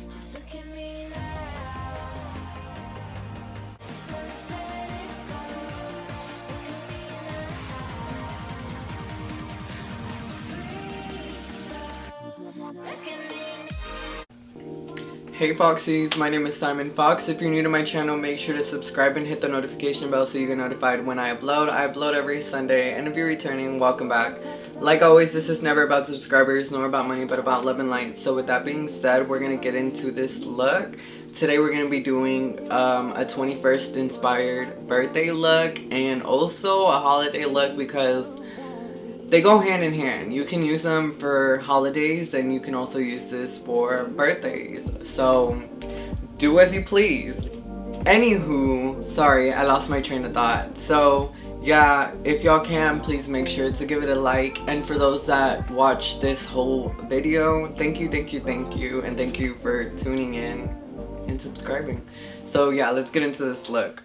Just look at me now. Sunset it goes. Look at me now. I'm free, so look at me. Hey Foxies, my name is Simon Fox. If you're new to my channel, make sure to subscribe and hit the notification bell so you get notified when I upload. I upload every Sunday, and if you're returning, welcome back. Like always, this is never about subscribers nor about money, but about love and light. So with that being said, we're going to get into this look. Today we're going to be doing a 21st inspired birthday look and also a holiday look because they go hand in hand. You can use them for holidays and you can also use this for birthdays. So do as you please. Anywho, sorry, I lost my train of thought. So yeah, if y'all can, please make sure to give it a like. And for those that watch this whole video, thank you, thank you, thank you. And thank you for tuning in and subscribing. So yeah, let's get into this look.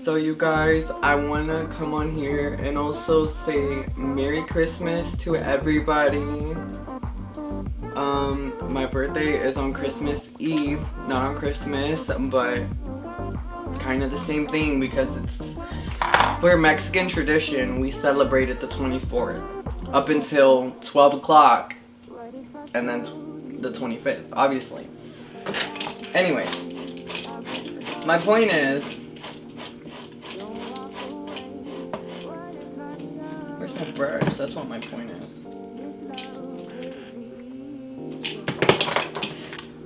So you guys, I want to come on here and also say Merry Christmas to everybody. My birthday is on Christmas Eve, not on Christmas, but kind of the same thing because we're Mexican tradition. We celebrated the 24th up until 12 o'clock and then the 25th, obviously. Anyway, my point is, where's my brush? That's what my point is.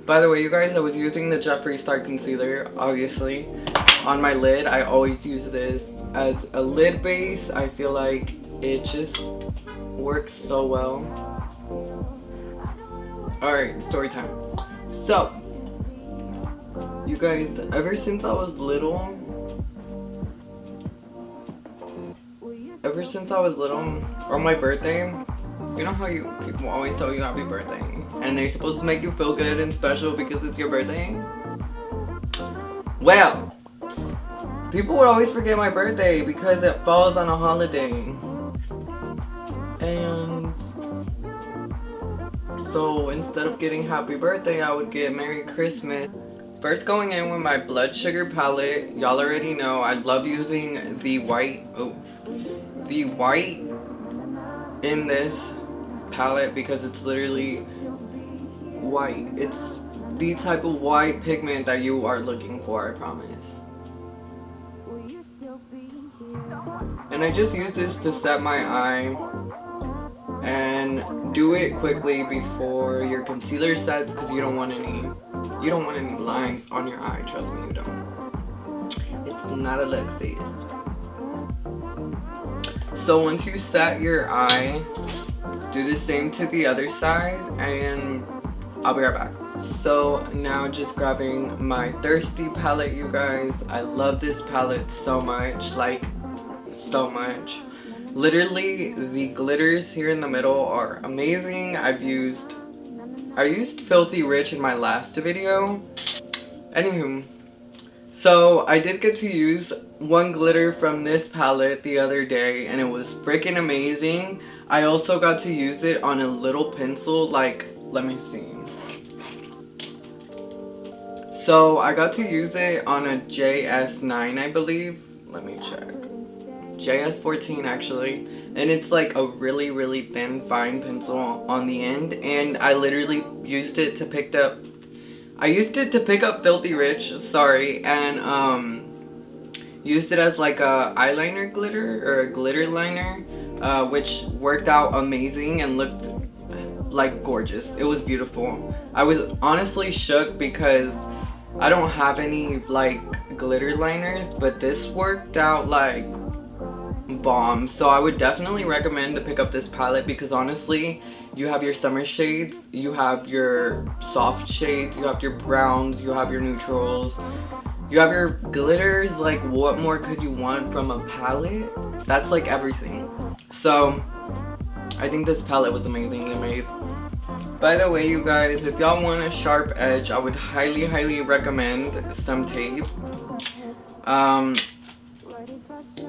By the way, you guys, I was using the Jeffree Star concealer, obviously, on my lid. I always use this as a lid base. I feel like it just works so well. Alright, story time. So, you guys, ever since I was little, on my birthday, you know how people always tell you happy birthday and they're supposed to make you feel good and special because it's your birthday? Well, people would always forget my birthday because it falls on a holiday. And so instead of getting happy birthday, I would get Merry Christmas. First, going in with my blood sugar palette, y'all already know I love using the white in this palette because it's literally white. It's the type of white pigment that you are looking for, I promise. And I just use this to set my eye and do it quickly before your concealer sets because you don't want any lines on your eye. Trust me, you don't. It's not a look, sis. So once you set your eye, do the same to the other side and I'll be right back. So now just grabbing my Thirsty palette, you guys. I love this palette so much, like so much. Literally the glitters here in the middle are amazing. I used Filthy Rich in my last video. Anywho, so I did get to use one glitter from this palette the other day and it was freaking amazing. I also got to use it on a little pencil, like, let me see. So I got to use it on a JS9, I believe. Let me check. JS14 actually. And it's like a really, really thin, fine pencil on the end. And I literally used it to pick up Filthy Rich, sorry, and used it as like a eyeliner glitter or a glitter liner, which worked out amazing and looked like gorgeous. It was beautiful. I was honestly shook because I don't have any like glitter liners, but this worked out like bomb. So I would definitely recommend to pick up this palette because honestly, you have your summer shades, you have your soft shades, you have your browns, you have your neutrals, you have your glitters. Like, what more could you want from a palette? That's like everything. So I think this palette was amazingly made. By the way, you guys, if y'all want a sharp edge, I would highly, highly recommend some tape.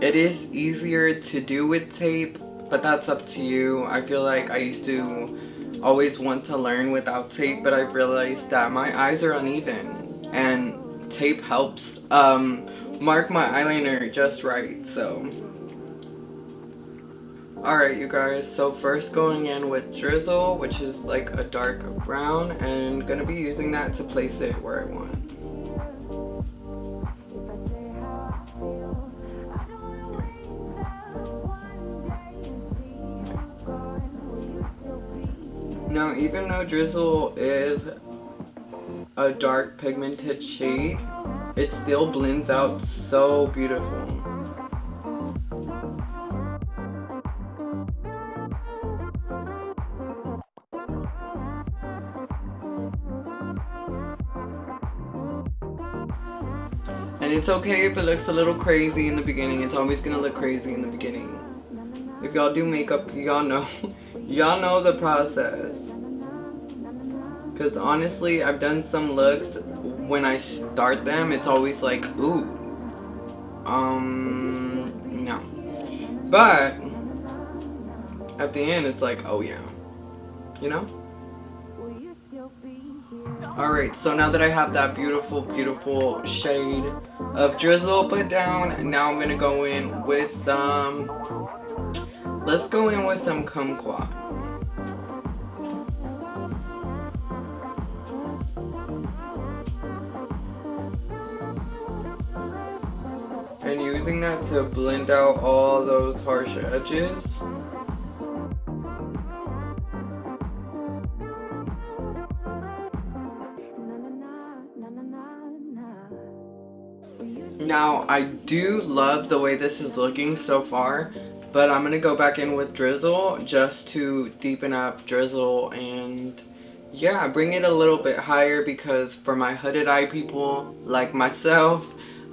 It is easier to do with tape, but that's up to you. I feel like I used to always want to learn without tape, but I've realized that my eyes are uneven and tape helps mark my eyeliner just right. So alright you guys, so first going in with Drizzle, which is like a dark brown, and gonna be using that to place it where I want. Now, even though Drizzle is a dark pigmented shade, it still blends out so beautiful. And it's okay if it looks a little crazy in the beginning. It's always gonna look crazy in the beginning. If y'all do makeup, y'all know y'all know the process. Because honestly, I've done some looks, when I start them, it's always like, ooh, no. But at the end, it's like, oh yeah, you know? Alright, so now that I have that beautiful, beautiful shade of Drizzle put down, now I'm gonna go in with some, let's go in with some Kumquat. And using that to blend out all those harsh edges. Now, I do love the way this is looking so far, but I'm gonna go back in with Drizzle just to deepen up Drizzle and yeah, bring it a little bit higher, because for my hooded eye people like myself,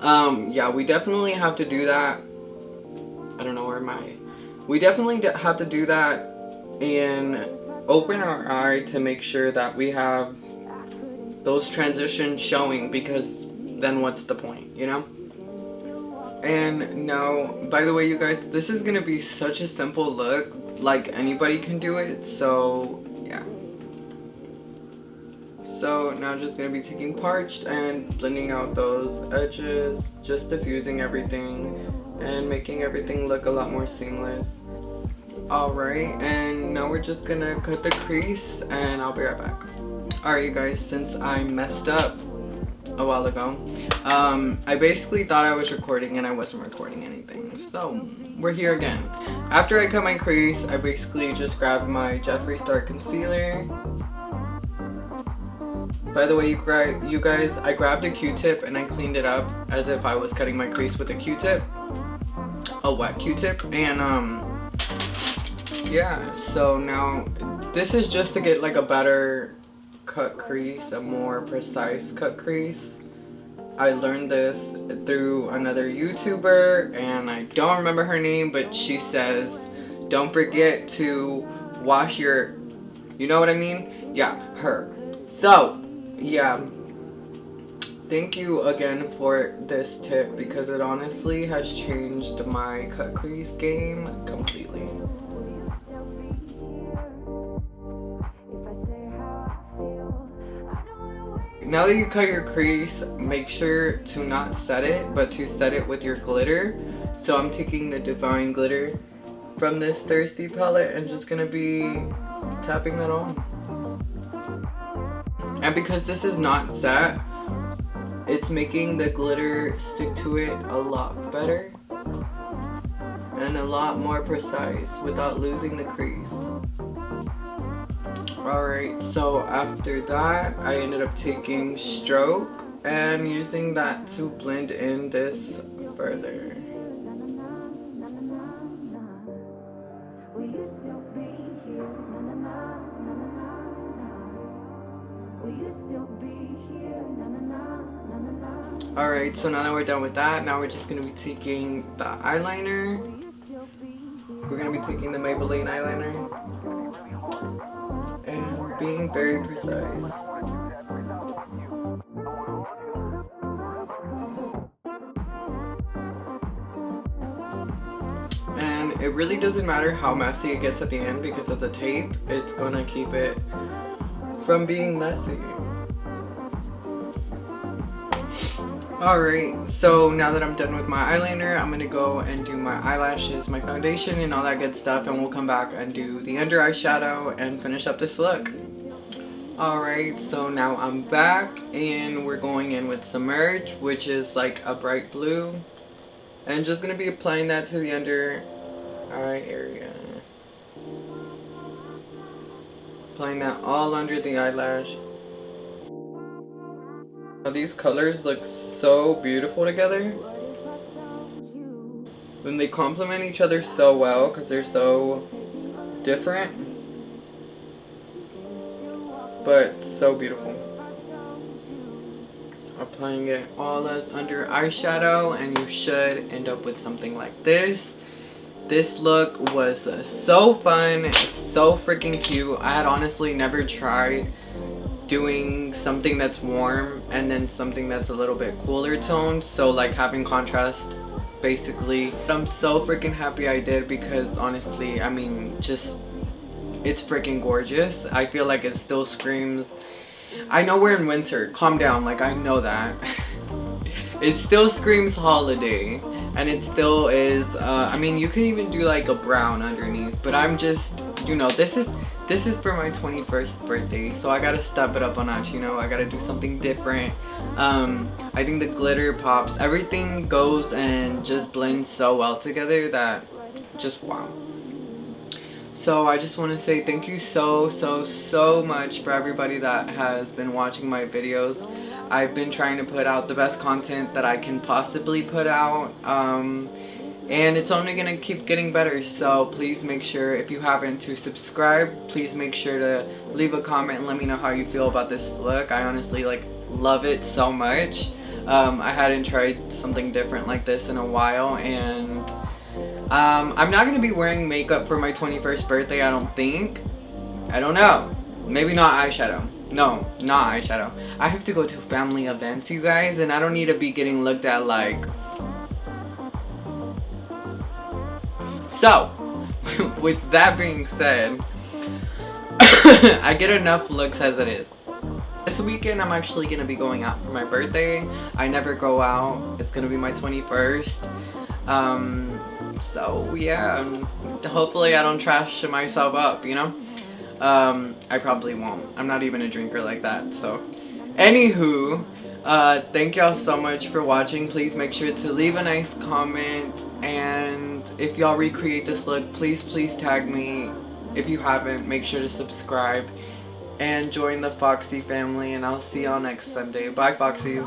yeah, we definitely have to do that. I don't know where we definitely have to do that and open our eye to make sure that we have those transitions showing, because then what's the point, you know? And now, by the way, you guys, this is gonna be such a simple look, like anybody can do it, so yeah. So now just gonna be taking Parched and blending out those edges, just diffusing everything and making everything look a lot more seamless. Alright, and now we're just gonna cut the crease and I'll be right back. Alright you guys, since I messed up a while ago, I basically thought I was recording and I wasn't recording anything, so we're here again. After I cut my crease, I basically just grabbed my Jeffree Star concealer. By the way, you guys, I grabbed a Q-tip and I cleaned it up as if I was cutting my crease with a Q-tip, a wet Q-tip, and yeah, so now this is just to get like a better cut crease, a more precise cut crease. I learned this through another YouTuber and I don't remember her name, but she says don't forget to wash your, you know what I mean? Yeah, her. So yeah, thank you again for this tip, because it honestly has changed my cut crease game completely. Now that you cut your crease, make sure to not set it, but to set it with your glitter. So I'm taking the Divine Glitter from this Thirsty palette and just gonna be tapping that on. And because this is not set, it's making the glitter stick to it a lot better and a lot more precise without losing the crease. Alright, so after that, I ended up taking Stroke and using that to blend in this further. Alright, so now that we're done with that, now we're just going to be taking the eyeliner. We're going to be taking the Maybelline eyeliner and being very precise. And It really doesn't matter how messy it gets at the end because of the tape. It's gonna keep it from being messy. Alright, so now that I'm done with my eyeliner, I'm gonna go and do my eyelashes, my foundation, and all that good stuff, and we'll come back and do the under eye shadow and finish up this look. Alright, so now I'm back, and we're going in with Submerge, which is like a bright blue. And just gonna be applying that to the under eye area. Applying that all under the eyelash. Now these colors look so beautiful together. And they complement each other so well because they're so different. But so beautiful. Applying it all as under eyeshadow, and you should end up with something like this. This look was so fun, so freaking cute. I had honestly never tried doing something that's warm and then something that's a little bit cooler toned, so like having contrast basically. But I'm so freaking happy I did because honestly, I mean, just it's freaking gorgeous. I feel like it still screams, I know we're in winter, calm down, like I know that. It still screams holiday, and it still is, I mean, you can even do like a brown underneath, but I'm just, you know, this is for my 21st birthday, so I gotta step it up a notch, you know, I gotta do something different. I think the glitter pops, everything goes and just blends so well together that just wow. So I just want to say thank you so much for everybody that has been watching my videos. I've been trying to put out the best content that I can possibly put out, and it's only gonna keep getting better. So please make sure, if you haven't, to subscribe. Please make sure to leave a comment and let me know how you feel about this look. I honestly like love it so much. I hadn't tried something different like this in a while, and I'm not going to be wearing makeup for my 21st birthday, I don't think. I don't know. Maybe not eyeshadow. No, not eyeshadow. I have to go to family events, you guys, and I don't need to be getting looked at like... So, with that being said, I get enough looks as it is. This weekend I'm actually going to be going out for my birthday. I never go out. It's going to be my 21st. So yeah, hopefully I don't trash myself up, you know? I probably won't. I'm not even a drinker like that, so. Anywho, thank y'all so much for watching. Please make sure to leave a nice comment, and if y'all recreate this look, please tag me. If you haven't, make sure to subscribe and join the Foxy family, and I'll see y'all next Sunday. Bye, Foxies.